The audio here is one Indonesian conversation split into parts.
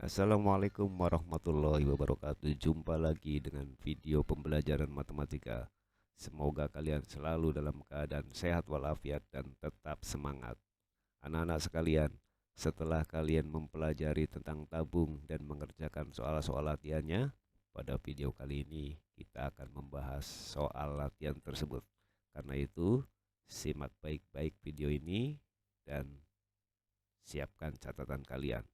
Assalamualaikum warahmatullahi wabarakatuh. Jumpa lagi dengan video pembelajaran matematika. Semoga kalian selalu dalam keadaan sehat walafiat dan tetap semangat. Anak-anak sekalian, setelah kalian mempelajari tentang tabung dan mengerjakan soal-soal latihannya, pada video kali ini kita akan membahas soal latihan tersebut. Karena itu, simak baik-baik video ini dan siapkan catatan kalian.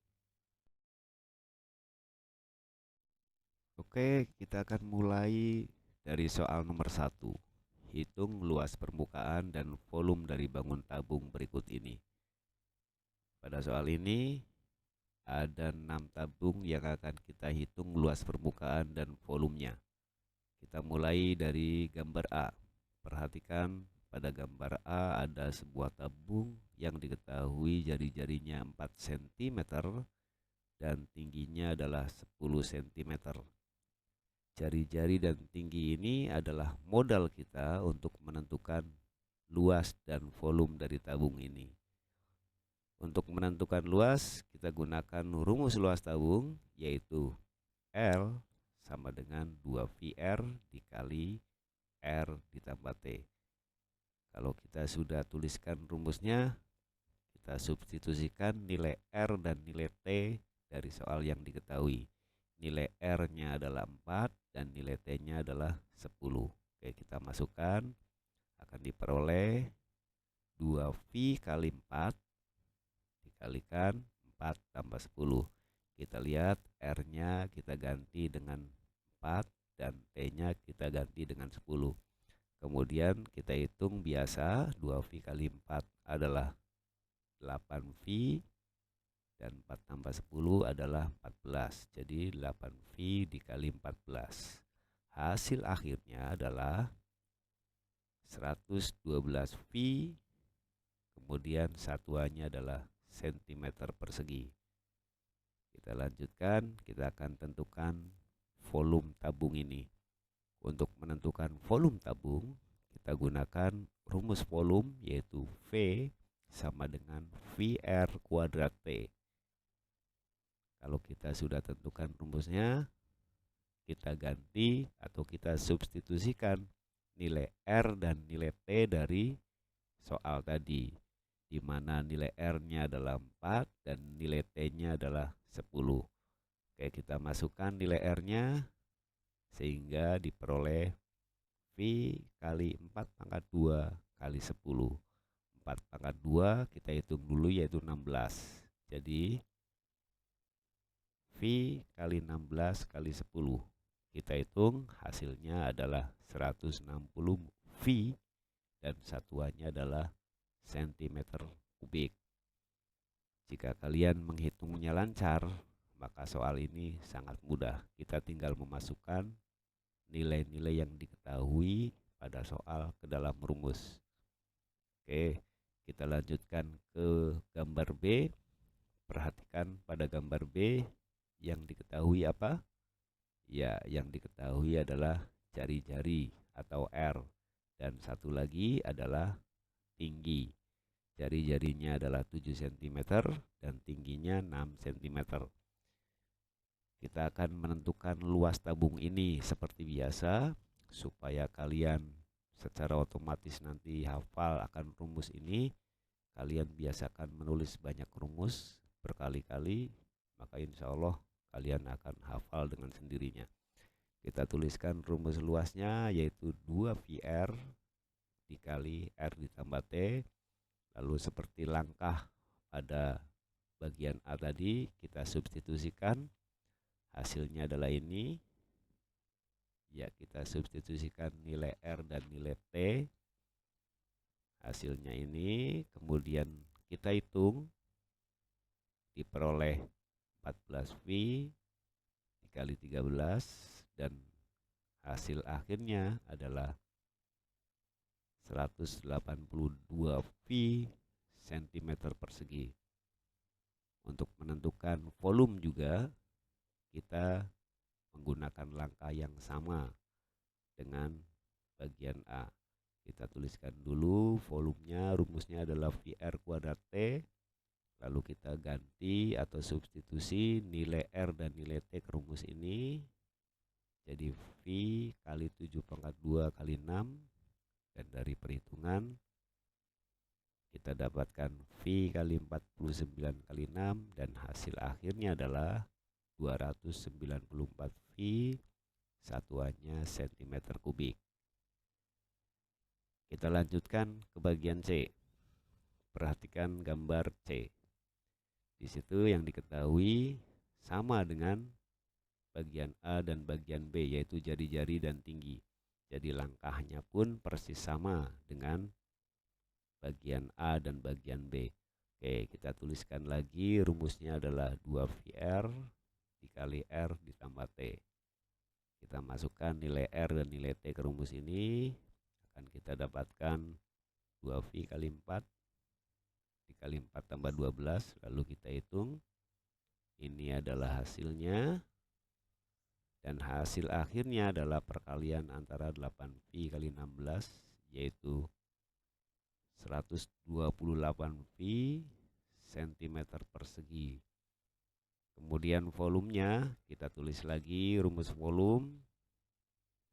Oke, kita akan mulai dari soal nomor 1. Hitung luas permukaan dan volume dari bangun tabung berikut ini. Pada soal ini ada 6 tabung yang akan kita hitung luas permukaan dan volumenya. Kita mulai dari gambar A. Perhatikan pada gambar A ada sebuah tabung yang diketahui jari-jarinya 4 cm dan tingginya adalah 10 cm. Jari-jari dan tinggi ini adalah modal kita untuk menentukan luas dan volume dari tabung ini. Untuk menentukan luas, kita gunakan rumus luas tabung, yaitu L sama dengan 2VR dikali R ditambah T. Kalau kita sudah tuliskan rumusnya, kita substitusikan nilai R dan nilai T dari soal yang diketahui. Nilai R-nya adalah 4 dan nilai T-nya adalah 10. Oke, kita masukkan, akan diperoleh 2V kali 4 dikalikan 4 tambah 10. Kita lihat R-nya kita ganti dengan 4 dan T-nya kita ganti dengan 10. Kemudian kita hitung biasa, 2V kali 4 adalah 8V dan 4 tambah 10 adalah 14. Jadi 8V dikali 14. Hasil akhirnya adalah 112V, kemudian satuannya adalah cm persegi. Kita lanjutkan, kita akan tentukan volume tabung ini. Untuk menentukan volume tabung, kita gunakan rumus volume, yaitu V sama dengan VR kuadrat T. Kalau kita sudah tentukan rumusnya, kita ganti atau kita substitusikan nilai R dan nilai T dari soal tadi, di mana nilai R-nya adalah 4 dan nilai T-nya adalah 10. Oke, kita masukkan nilai R-nya sehingga diperoleh V kali 4 pangkat 2 kali 10. 4 pangkat 2 kita hitung dulu, yaitu 16. Jadi V kali 16 kali 10. Kita hitung, hasilnya adalah 160 V dan satuannya adalah cm kubik. Jika kalian menghitungnya lancar, maka soal ini sangat mudah. Kita tinggal memasukkan nilai-nilai yang diketahui pada soal ke dalam rumus. Oke, kita lanjutkan ke gambar B. Perhatikan pada gambar B, yang diketahui apa? Ya, yang diketahui adalah jari-jari atau R, dan satu lagi adalah tinggi. Jari-jarinya adalah 7 cm dan tingginya 6 cm. Kita akan menentukan luas tabung ini seperti biasa, supaya kalian secara otomatis nanti hafal akan rumus ini. Kalian biasakan menulis banyak rumus berkali-kali, maka insya Allah kalian akan hafal dengan sendirinya. Kita tuliskan rumus luasnya, yaitu 2VR dikali R ditambah T. Lalu seperti langkah pada bagian A tadi, kita substitusikan, hasilnya adalah ini. Ya, kita substitusikan nilai R dan nilai T, hasilnya ini. Kemudian kita hitung, diperoleh 14V dikali 13 dan hasil akhirnya adalah 182V cm persegi. Untuk menentukan volume juga kita menggunakan langkah yang sama dengan bagian A. Kita tuliskan dulu volumenya, rumusnya adalah VR kuadrat T Lalu kita ganti atau substitusi nilai R dan nilai T ke rumus ini. Jadi V kali 7 pangkat 2 kali 6. Dan dari perhitungan kita dapatkan V kali 49 kali 6. Dan hasil akhirnya adalah 294 V, satuannya cm kubik. Kita lanjutkan ke bagian C. Perhatikan gambar C. Di situ yang diketahui sama dengan bagian A dan bagian B, yaitu jari-jari dan tinggi. Jadi langkahnya pun persis sama dengan bagian A dan bagian B. Oke, kita tuliskan lagi, rumusnya adalah 2VR dikali R ditambah T. Kita masukkan nilai R dan nilai T ke rumus ini. Akan kita dapatkan 2V kali 4 dikali 4 tambah 12. Lalu kita hitung. Ini adalah hasilnya. Dan hasil akhirnya adalah perkalian antara 8V kali 16, yaitu 128V cm persegi. Kemudian volumenya kita tulis lagi, rumus volume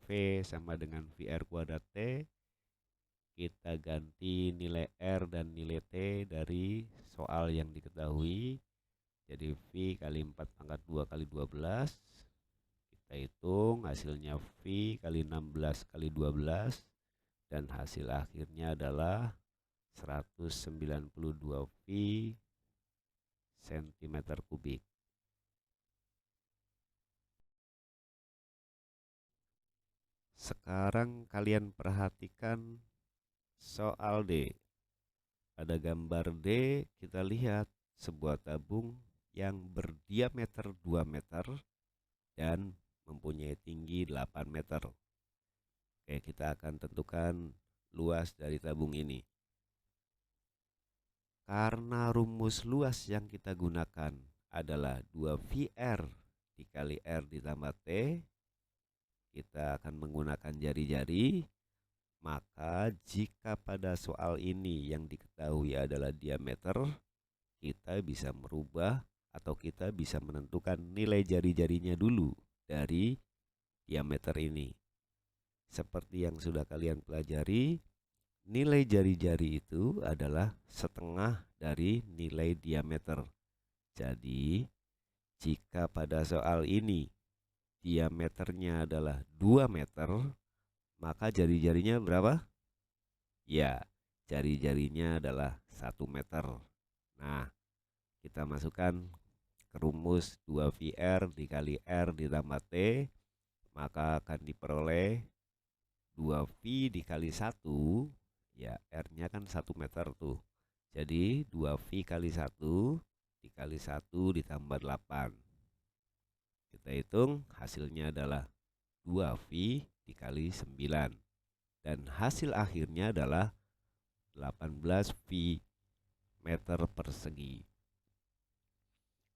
V sama dengan VR kuadrat T. Kita ganti nilai R dan nilai T dari soal yang diketahui. Jadi V kali 4 pangkat 2 kali 12. Kita hitung hasilnya V kali 16 kali 12. Dan hasil akhirnya adalah 192 V cm kubik. Sekarang kalian perhatikan soal D. Pada gambar D kita lihat sebuah tabung yang berdiameter 2 meter dan mempunyai tinggi 8 meter. Oke, kita akan tentukan luas dari tabung ini. Karena rumus luas yang kita gunakan adalah 2VR dikali R ditambah T, kita akan menggunakan jari-jari. Maka jika pada soal ini yang diketahui adalah diameter, kita bisa merubah atau kita bisa menentukan nilai jari-jarinya dulu dari diameter ini. Seperti yang sudah kalian pelajari, nilai jari-jari itu adalah setengah dari nilai diameter. Jadi jika pada soal ini diameternya adalah 2 meter, maka jari-jarinya berapa? Ya, jari-jarinya adalah 1 meter. Nah, kita masukkan ke rumus 2VR dikali R ditambah T, maka akan diperoleh 2V dikali 1, ya R-nya kan 1 meter tuh. Jadi 2V kali 1 dikali 1 ditambah 8. Kita hitung hasilnya adalah 2V dikali 9. Dan hasil akhirnya adalah 18V meter persegi.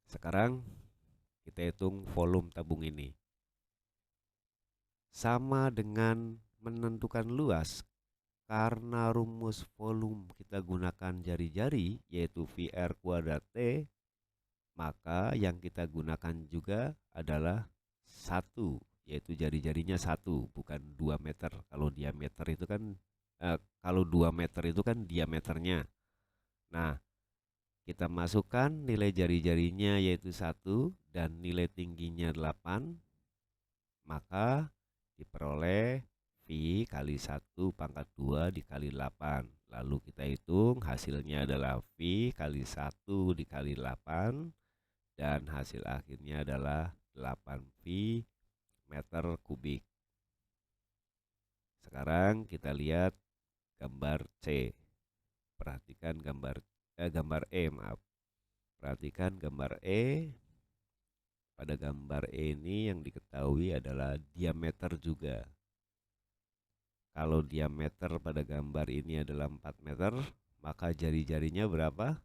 Sekarang kita hitung volume tabung ini. Sama dengan menentukan luas, karena rumus volume kita gunakan jari-jari, yaitu VR kuadrat T, maka yang kita gunakan juga adalah 1, yaitu jari-jarinya 1, bukan 2 meter. Kalau diameter itu kan kalau 2 meter itu kan diameternya. Nah, kita masukkan nilai jari-jarinya yaitu 1 dan nilai tingginya 8, maka diperoleh V kali 1 pangkat 2 dikali 8. Lalu kita hitung hasilnya adalah V kali 1 dikali 8. Dan hasil akhirnya adalah 8V meter kubik. Sekarang kita lihat gambar C. Perhatikan gambar E, maaf. Perhatikan gambar E. Pada gambar E ini yang diketahui adalah diameter juga. Kalau diameter pada gambar ini adalah 4 meter, maka jari-jarinya berapa?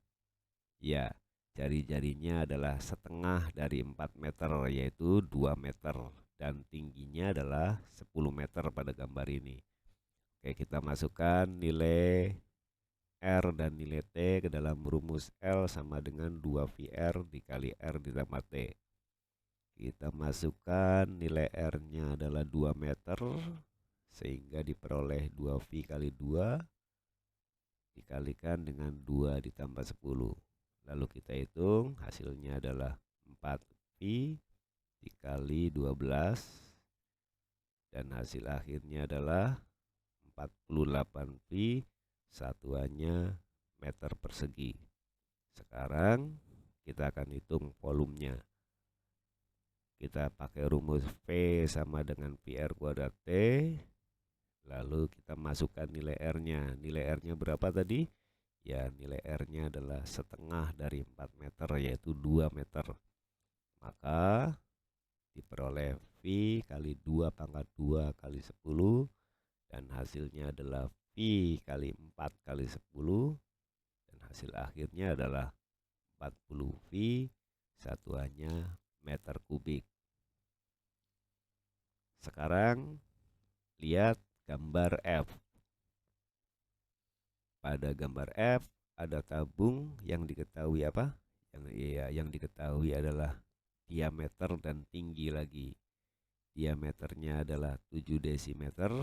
Ya, jari-jarinya adalah setengah dari 4 meter, yaitu 2 meter. Dan tingginya adalah 10 meter pada gambar ini. Oke, kita masukkan nilai R dan nilai T ke dalam rumus L sama dengan 2VR dikali R ditambah T. Kita masukkan nilai R-nya adalah 2 meter, sehingga diperoleh 2V kali 2 dikalikan dengan 2 ditambah 10. Lalu kita hitung, hasilnya adalah 4V dikali 12, dan hasil akhirnya adalah 48V, satuannya meter persegi. Sekarang kita akan hitung volumenya. Kita pakai rumus V sama dengan VR kuadrat T. Lalu kita masukkan nilai R-nya. Nilai R-nya berapa tadi? Ya, nilai R-nya adalah setengah dari 4 meter, yaitu 2 meter. Maka diperoleh V kali 2 pangkat 2 kali 10. Dan hasilnya adalah V kali 4 kali 10. Dan hasil akhirnya adalah 40V, satuannya meter kubik. Sekarang lihat gambar F. Pada gambar F ada tabung yang diketahui apa? Yang diketahui adalah diameter dan tinggi lagi. Diameternya adalah 7 desimeter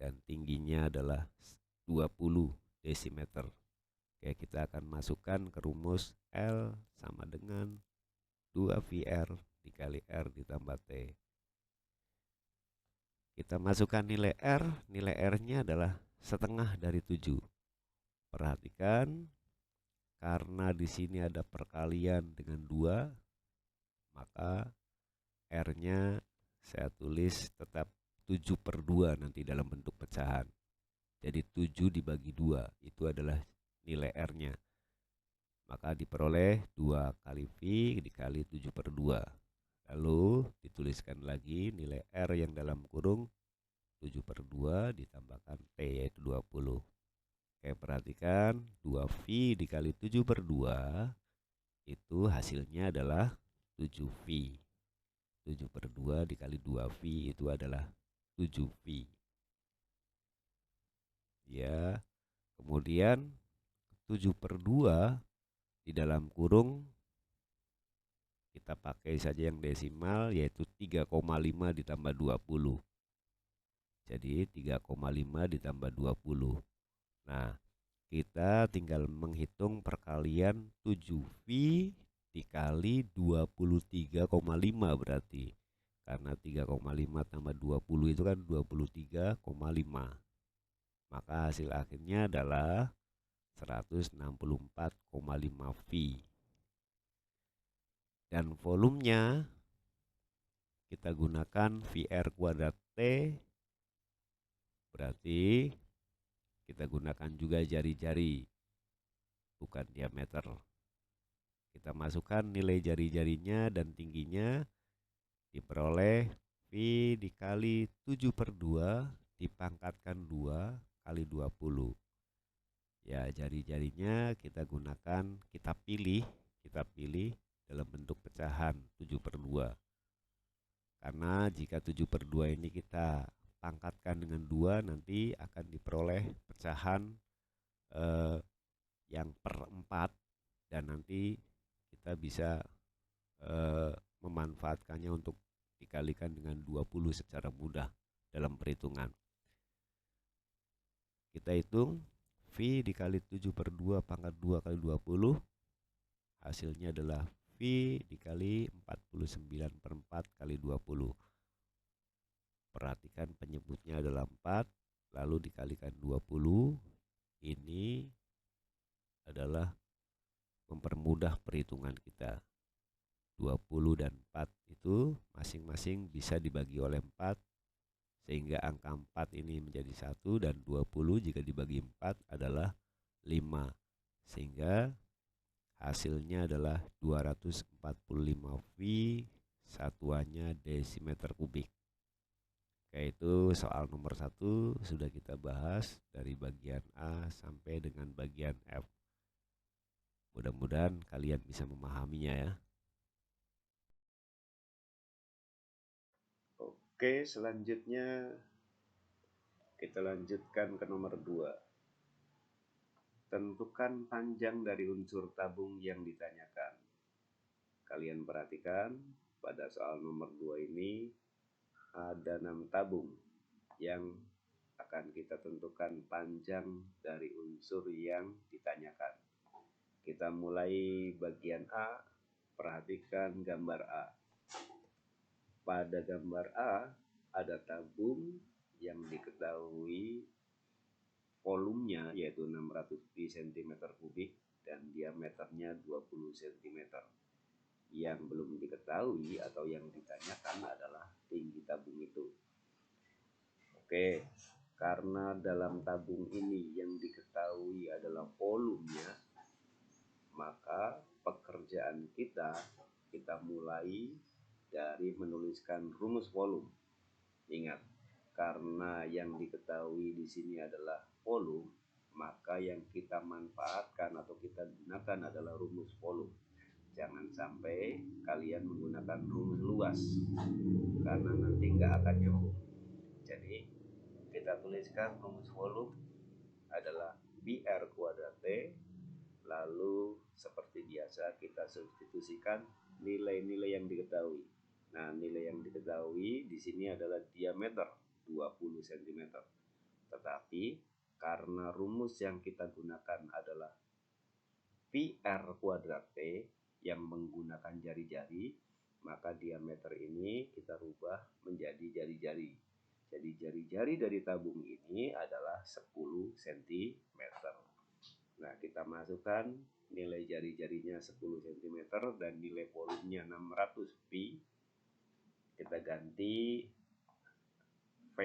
dan tingginya adalah 20 desimeter. Oke, kita akan masukkan ke rumus L sama dengan 2VR dikali R ditambah T. Kita masukkan nilai R, nilai R-nya adalah setengah dari 7. Perhatikan, karena di sini ada perkalian dengan 2, maka R-nya saya tulis tetap 7/2 nanti dalam bentuk pecahan. Jadi 7 dibagi 2, itu adalah nilai R-nya. Maka diperoleh 2 kali V dikali 7/2. Lalu dituliskan lagi nilai R yang dalam kurung 7/2 ditambahkan T, yaitu 20. Oke, perhatikan 2V dikali 7/2 itu hasilnya adalah 7V. 7/2 dikali 2V itu adalah 7V. Ya, kemudian 7/2 di dalam kurung kita pakai saja yang desimal, yaitu 3,5 ditambah 20. Jadi 3,5 ditambah 20. Nah, kita tinggal menghitung perkalian 7V dikali 23,5 berarti. Karena 3,5 tambah 20 itu kan 23,5. Maka hasil akhirnya adalah 164,5V. Dan volumenya kita gunakan VR kuadrat T, berarti kita gunakan juga jari-jari, bukan diameter. Kita masukkan nilai jari-jarinya dan tingginya, diperoleh V dikali 7/2 dipangkatkan 2 kali 20. Ya, jari-jarinya kita gunakan, kita pilih dalam bentuk pecahan 7/2. Karena jika 7/2 ini kita pangkatkan dengan 2, nanti akan diperoleh pecahan yang per 4, dan nanti kita bisa memanfaatkannya untuk dikalikan dengan 20 secara mudah dalam perhitungan. Kita hitung V dikali 7/2 pangkat 2 kali 20, hasilnya adalah V dikali 49/4 kali 20. Perhatikan penyebutnya adalah 4, lalu dikalikan 20. Ini adalah mempermudah perhitungan kita. 20 dan 4 itu masing-masing bisa dibagi oleh 4, sehingga angka 4 ini menjadi 1, dan 20 jika dibagi 4 adalah 5. Sehingga hasilnya adalah 245V, satuannya desimeter kubik. Yaitu soal nomor 1 sudah kita bahas dari bagian A sampai dengan bagian F. Mudah-mudahan kalian bisa memahaminya ya. Oke, selanjutnya kita lanjutkan ke nomor 2. Tentukan panjang dari unsur tabung yang ditanyakan. Kalian perhatikan pada soal nomor 2 ini ada 6 tabung yang akan kita tentukan panjang dari unsur yang ditanyakan. Kita mulai bagian A, perhatikan gambar A. Pada gambar A ada tabung yang diketahui volumenya yaitu 600 pi cm kubik dan diameternya 20 cm. Yang belum diketahui atau yang ditanyakan adalah tinggi tabung itu. Oke, karena dalam tabung ini yang diketahui adalah volumenya, maka pekerjaan kita mulai dari menuliskan rumus volume. Ingat, karena yang diketahui di sini adalah volume, maka yang kita manfaatkan atau kita gunakan adalah rumus volume. Jangan sampai kalian menggunakan rumus luas, karena nanti nggak akan nyambung. Jadi kita tuliskan rumus volume adalah PR kuadrat T, lalu seperti biasa kita substitusikan nilai-nilai yang diketahui. Nah, nilai yang diketahui di sini adalah diameter 20 cm. Tetapi karena rumus yang kita gunakan adalah PR kuadrat T yang menggunakan jari-jari, maka diameter ini kita rubah menjadi jari-jari. Jadi jari-jari dari tabung ini adalah 10 cm. Nah, kita masukkan nilai jari-jarinya 10 cm dan nilai volumenya 600 pi. Kita ganti V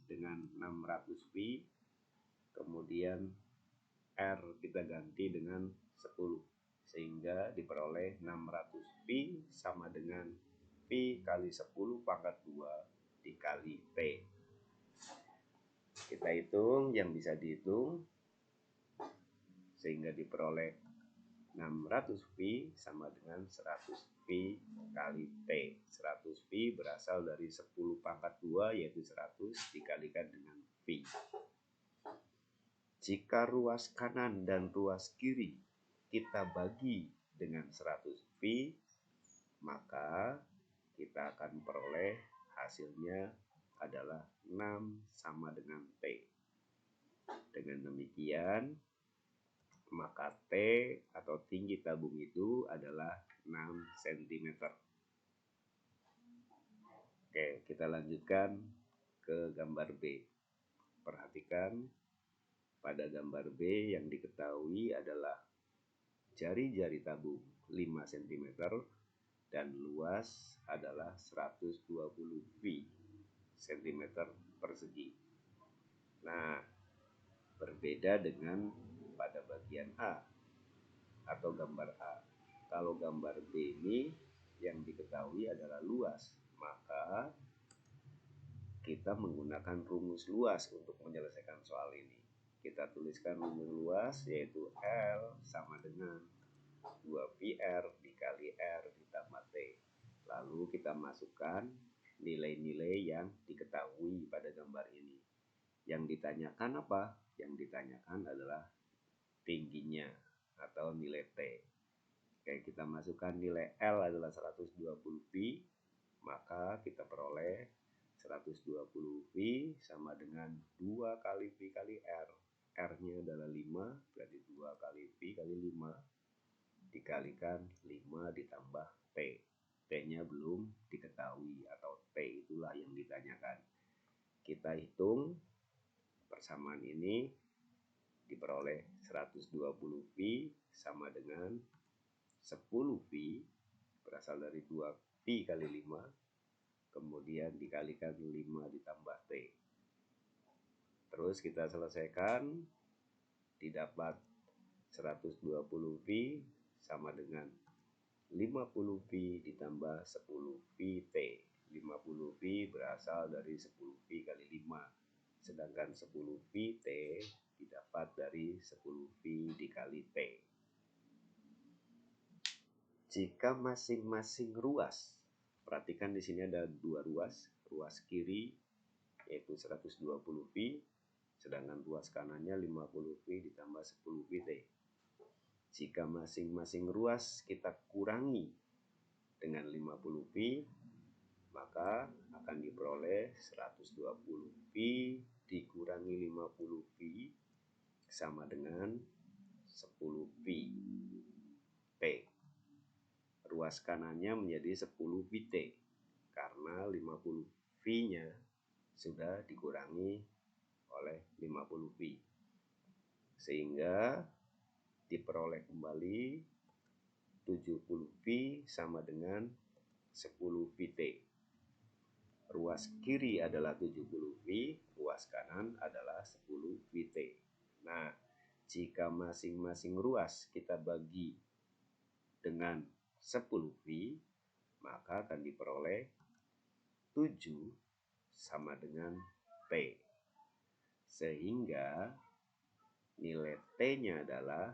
dengan 600 pi, kemudian R kita ganti dengan 10, sehingga diperoleh 600 pi sama dengan pi kali 10 pangkat 2 dikali T. Kita hitung yang bisa dihitung, sehingga diperoleh 600 pi sama dengan 100 pi kali T. 100 pi berasal dari 10 pangkat 2 yaitu 100 dikalikan dengan pi. Jika ruas kanan dan ruas kiri kita bagi dengan 100 pi, maka kita akan peroleh hasilnya adalah 6 sama dengan T. Dengan demikian, maka T atau tinggi tabung itu adalah 6 cm. Oke, kita lanjutkan ke gambar B. Perhatikan pada gambar B yang diketahui adalah jari-jari tabung 5 cm dan luas adalah 120 pi cm persegi. Nah, berbeda dengan pada bagian A atau gambar A. Kalau gambar B ini yang diketahui adalah luas, maka kita menggunakan rumus luas untuk menyelesaikan soal ini. Kita tuliskan rumus luas yaitu L sama dengan 2PR dikali R ditambah T. Lalu kita masukkan nilai-nilai yang diketahui pada gambar ini. Yang ditanyakan apa? Yang ditanyakan adalah tingginya atau nilai T. Oke, kita masukkan nilai L adalah 120 pi, maka kita peroleh 120 pi sama dengan 2 kali pi kali R. R-nya adalah 5, berarti 2 kali pi kali 5 dikalikan 5 ditambah T. T-nya belum diketahui atau T itulah yang ditanyakan. Kita hitung persamaan ini diperoleh 120 pi sama dengan 10 pi berasal dari 2 pi kali 5 kemudian dikalikan 5 ditambah T. Terus kita selesaikan, didapat 120 pi sama dengan 50 pi ditambah 10 pi T. 50 pi berasal dari 10 pi kali 5, sedangkan 10 pi T didapat dari 10 pi dikali T. Jika masing-masing ruas, perhatikan di sini ada dua ruas, ruas kiri yaitu 120 pi sedangkan ruas kanannya 50V ditambah 10VT. Jika masing-masing ruas kita kurangi dengan 50V, maka akan diperoleh 120V dikurangi 50V sama dengan 10V T. Ruas kanannya menjadi 10VT karena 50V-nya sudah dikurangi oleh 50V, sehingga diperoleh kembali 70V sama dengan 10VT. Ruas kiri adalah 70V, ruas kanan adalah 10VT. Nah, jika masing-masing ruas kita bagi dengan 10V, maka akan diperoleh 7 sama dengan T. Sehingga nilai T-nya adalah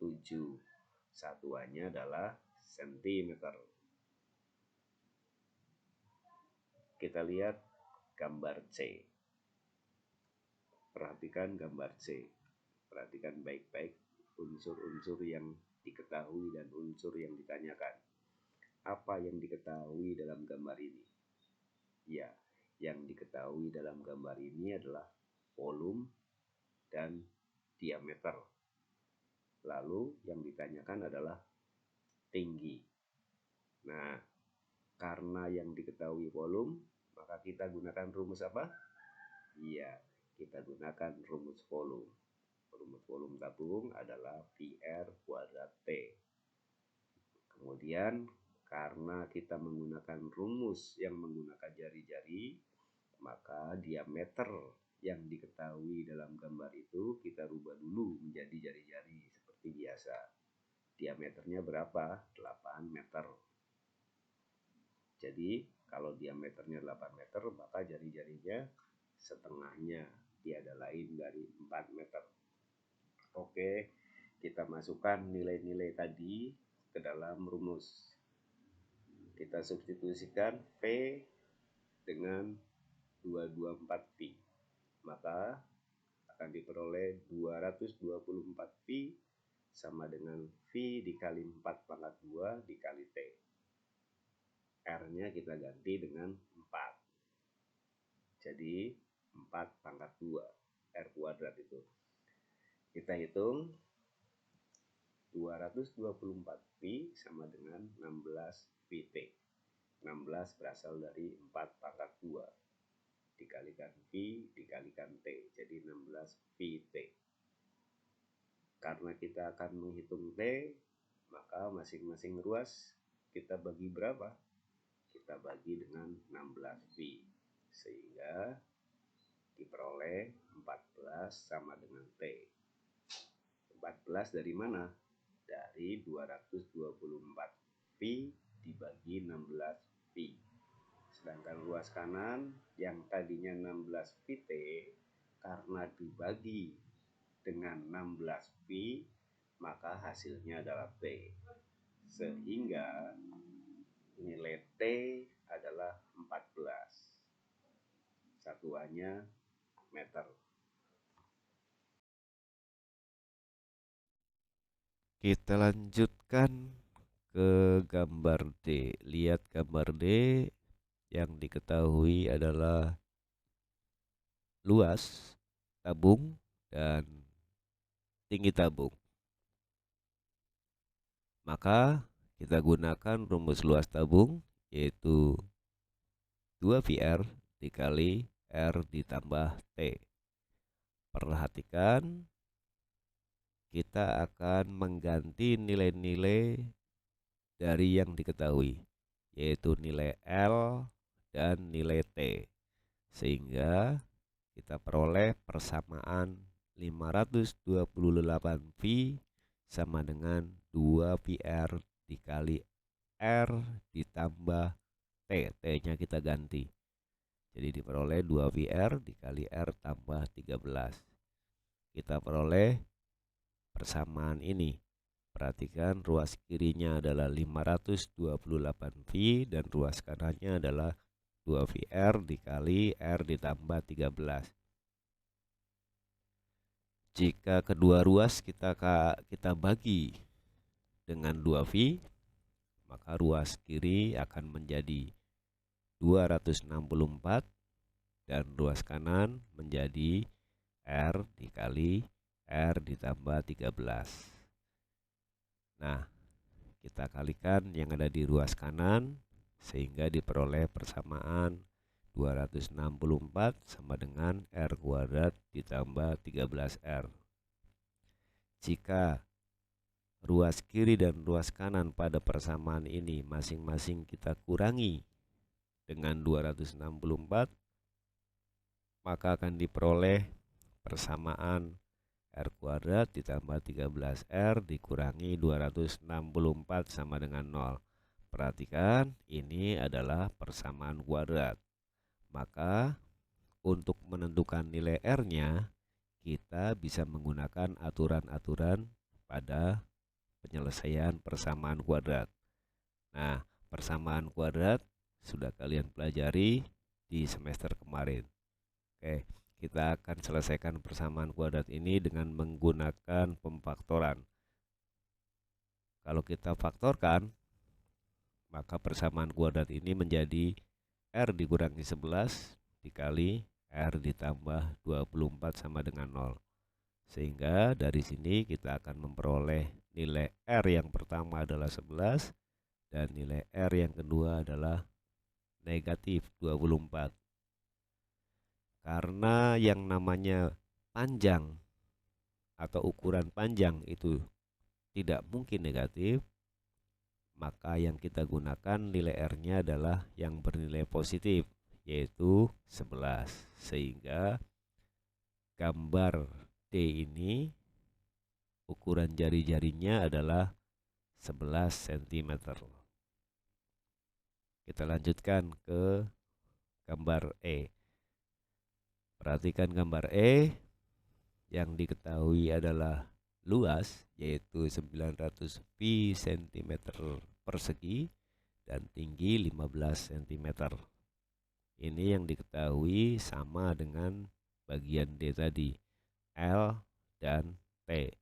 7. Satuannya adalah sentimeter. Kita lihat gambar C. Perhatikan gambar C. Perhatikan baik-baik unsur-unsur yang diketahui dan unsur yang ditanyakan. Apa yang diketahui dalam gambar ini? Ya, yang diketahui dalam gambar ini adalah volume dan diameter. Lalu yang ditanyakan adalah tinggi. Nah, karena yang diketahui volume, maka kita gunakan rumus apa? Iya, kita gunakan rumus volume. Rumus volume tabung adalah VR kuadrat T. Kemudian karena kita menggunakan rumus yang menggunakan jari-jari, maka diameter yang diketahui dalam gambar itu kita rubah dulu menjadi jari-jari seperti biasa. Diameternya berapa? 8 meter. Jadi kalau diameternya 8 meter, maka jari-jarinya setengahnya, tiada lain dari 4 meter. Oke, kita masukkan nilai-nilai tadi ke dalam rumus. Kita substitusikan V dengan 224V. Maka akan diperoleh 224V sama dengan V dikali 4 pangkat 2 dikali T. R-nya kita ganti dengan 4. Jadi 4 pangkat 2 R kuadrat itu. Kita hitung 224V sama dengan 16VT. 16 berasal dari 4 pangkat 2 dikalikan V dikalikan T, jadi 16VT. Karena kita akan menghitung T, maka masing-masing ruas kita bagi berapa? Kita bagi dengan 16V, sehingga diperoleh 14 sama dengan T. 14 dari mana? Dari 224V dibagi 16V. Sedangkan ruas kanan yang tadinya 16VT, karena dibagi dengan 16V, maka hasilnya adalah T. Sehingga nilai T adalah 14. Satuannya meter. Kita lanjutkan ke gambar D. Lihat gambar D, yang diketahui adalah luas tabung dan tinggi tabung. Maka kita gunakan rumus luas tabung, yaitu 2VR dikali R ditambah T. Perhatikan, kita akan mengganti nilai-nilai dari yang diketahui, yaitu nilai L dan nilai T, sehingga kita peroleh persamaan 528V sama dengan 2VR dikali R ditambah T. T-nya kita ganti, jadi diperoleh 2VR dikali R tambah 13. Kita peroleh persamaan ini. Perhatikan, ruas kirinya adalah 528V dan ruas kanannya adalah 2VR dikali R ditambah 13. Jika kedua ruas kita bagi dengan 2V, maka ruas kiri akan menjadi 264 dan ruas kanan menjadi R dikali R ditambah 13. Nah, kita kalikan yang ada di ruas kanan sehingga diperoleh persamaan 264 sama dengan R kuadrat ditambah 13R. Jika ruas kiri dan ruas kanan pada persamaan ini masing-masing kita kurangi dengan 264, maka akan diperoleh persamaan R kuadrat ditambah 13R dikurangi 264 sama dengan 0. Perhatikan, ini adalah persamaan kuadrat. Maka untuk menentukan nilai R-nya, kita bisa menggunakan aturan-aturan pada penyelesaian persamaan kuadrat. Nah, persamaan kuadrat sudah kalian pelajari di semester kemarin. Oke, kita akan selesaikan persamaan kuadrat ini dengan menggunakan pemfaktoran. Kalau kita faktorkan, maka persamaan kuadrat ini menjadi R dikurangi 11 dikali R ditambah 24 sama dengan 0. Sehingga dari sini kita akan memperoleh nilai R yang pertama adalah 11 dan nilai R yang kedua adalah negatif 24. Karena yang namanya panjang atau ukuran panjang itu tidak mungkin negatif, maka yang kita gunakan nilai R-nya adalah yang bernilai positif, yaitu 11. Sehingga gambar D ini ukuran jari-jarinya adalah 11 cm. Kita lanjutkan ke gambar E. Perhatikan gambar E, yang diketahui adalah luas yaitu 900 pi cm persegi dan tinggi 15 cm. Ini yang diketahui sama dengan bagian D tadi, L dan T.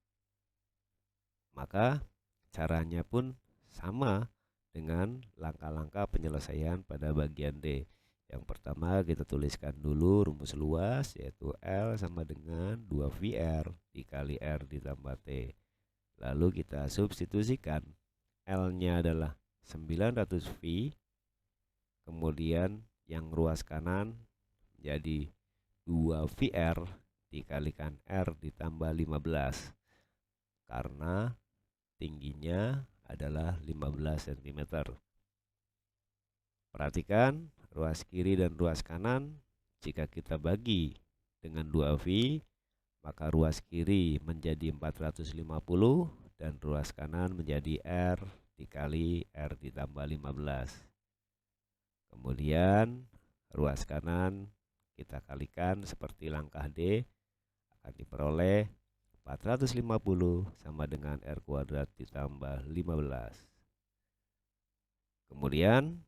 Maka caranya pun sama dengan langkah-langkah penyelesaian pada bagian D. Yang pertama kita tuliskan dulu rumus luas, yaitu L sama dengan 2VR dikali R ditambah T. Lalu kita substitusikan, L-nya adalah 900 V, kemudian yang ruas kanan jadi 2VR dikalikan R ditambah 15, karena tingginya adalah 15 cm. Perhatikan ruas kiri dan ruas kanan, jika kita bagi dengan 2V, maka ruas kiri menjadi 450 dan ruas kanan menjadi R dikali R ditambah 15. Kemudian ruas kanan kita kalikan seperti langkah D, akan diperoleh 450 sama dengan R kuadrat ditambah 15. Kemudian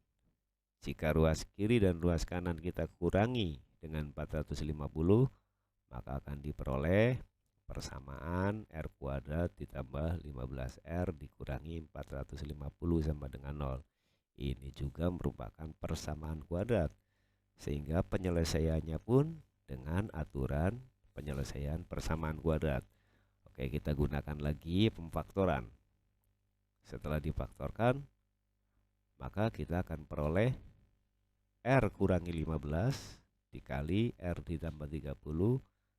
jika ruas kiri dan ruas kanan kita kurangi dengan 450, maka akan diperoleh persamaan R kuadrat ditambah 15R dikurangi 450 sama dengan 0. Ini juga merupakan persamaan kuadrat, sehingga penyelesaiannya pun dengan aturan penyelesaian persamaan kuadrat. Oke, kita gunakan lagi pemfaktoran. Setelah difaktorkan, maka kita akan peroleh R kurangi 15 dikali R ditambah 30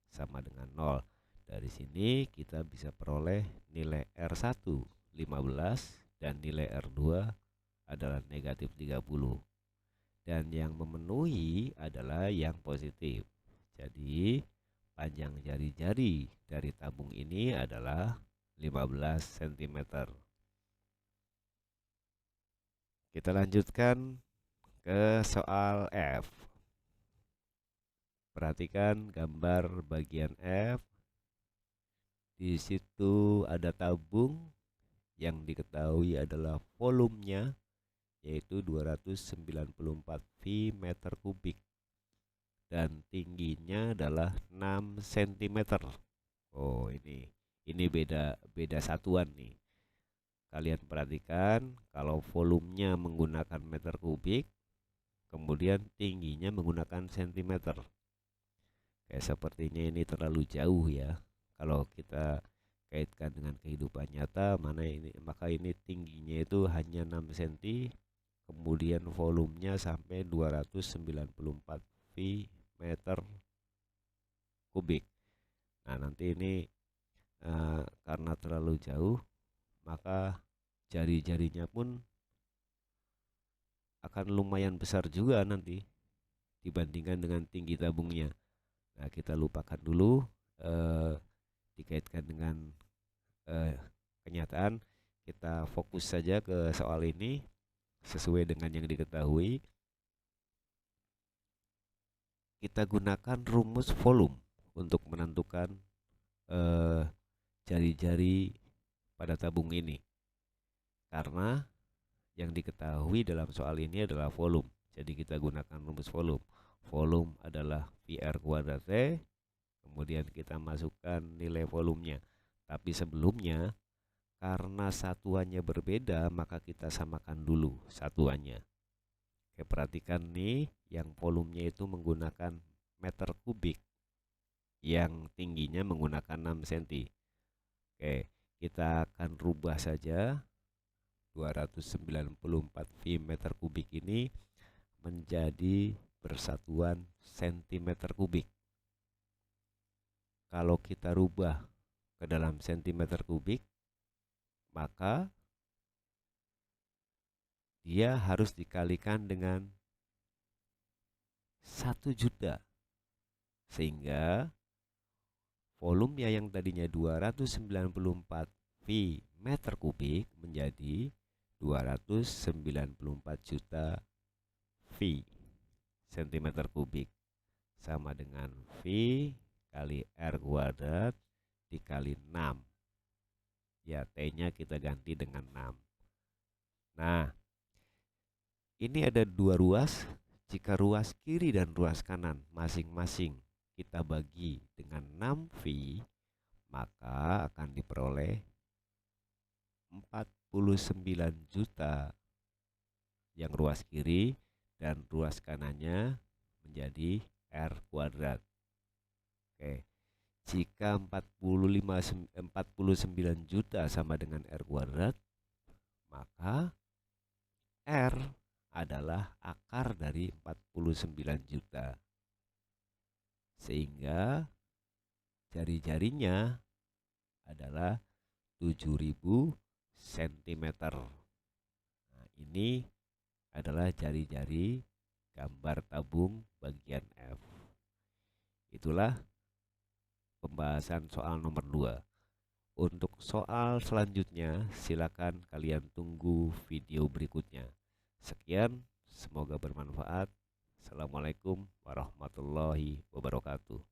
sama dengan 0. Dari sini kita bisa peroleh nilai R1 15 dan nilai R2 adalah negatif 30. Dan yang memenuhi adalah yang positif. Jadi panjang jari-jari dari tabung ini adalah 15 cm. Kita lanjutkan ke soal F. Perhatikan gambar bagian F. Di situ ada tabung yang diketahui adalah volumenya yaitu 294 V meter kubik dan tingginya adalah 6 cm. Oh, ini beda beda satuan nih. Kalian perhatikan kalau volumenya menggunakan meter kubik, kemudian tingginya menggunakan sentimeter. Kayak sepertinya ini terlalu jauh ya. Kalau kita kaitkan dengan kehidupan nyata, maka ini tingginya itu hanya 6 cm, kemudian volumenya sampai 294 V meter kubik. Nah, nanti ini karena terlalu jauh, maka jari-jarinya pun akan lumayan besar juga nanti dibandingkan dengan tinggi tabungnya. Nah, kita lupakan dulu dikaitkan dengan kenyataan. Kita fokus saja ke soal ini sesuai dengan yang diketahui. Kita gunakan rumus volume untuk menentukan jari-jari pada tabung ini, karena yang diketahui dalam soal ini adalah volume. Jadi kita gunakan rumus volume. Volume adalah VR kuadrat T, kemudian kita masukkan nilai volumenya. Tapi sebelumnya, karena satuannya berbeda, maka kita samakan dulu satuannya. Oke, perhatikan nih, yang volumenya itu menggunakan meter kubik, yang tingginya menggunakan 6 cm. Oke, kita akan rubah saja 294 V meter kubik ini menjadi persatuan sentimeter kubik. Kalau kita rubah ke dalam sentimeter kubik, maka dia harus dikalikan dengan 1 juta, sehingga volume yang tadinya 294 V meter kubik menjadi 294 juta V centimeter kubik, sama dengan V kali R kuadrat dikali 6. Ya, T-nya kita ganti dengan 6. Nah, ini ada dua ruas. Jika ruas kiri dan ruas kanan masing-masing kita bagi dengan 6V, maka akan diperoleh 49 juta yang ruas kiri, dan ruas kanannya menjadi R kuadrat. Oke, jika 49 juta sama dengan R kuadrat, maka R adalah akar dari 49 juta. Sehingga jari-jarinya adalah 7000 cm. Nah, ini adalah jari-jari gambar tabung bagian F. Itulah pembahasan soal nomor 2. Untuk soal selanjutnya, silakan kalian tunggu video berikutnya. Sekian, semoga bermanfaat. Assalamualaikum warahmatullahi wabarakatuh.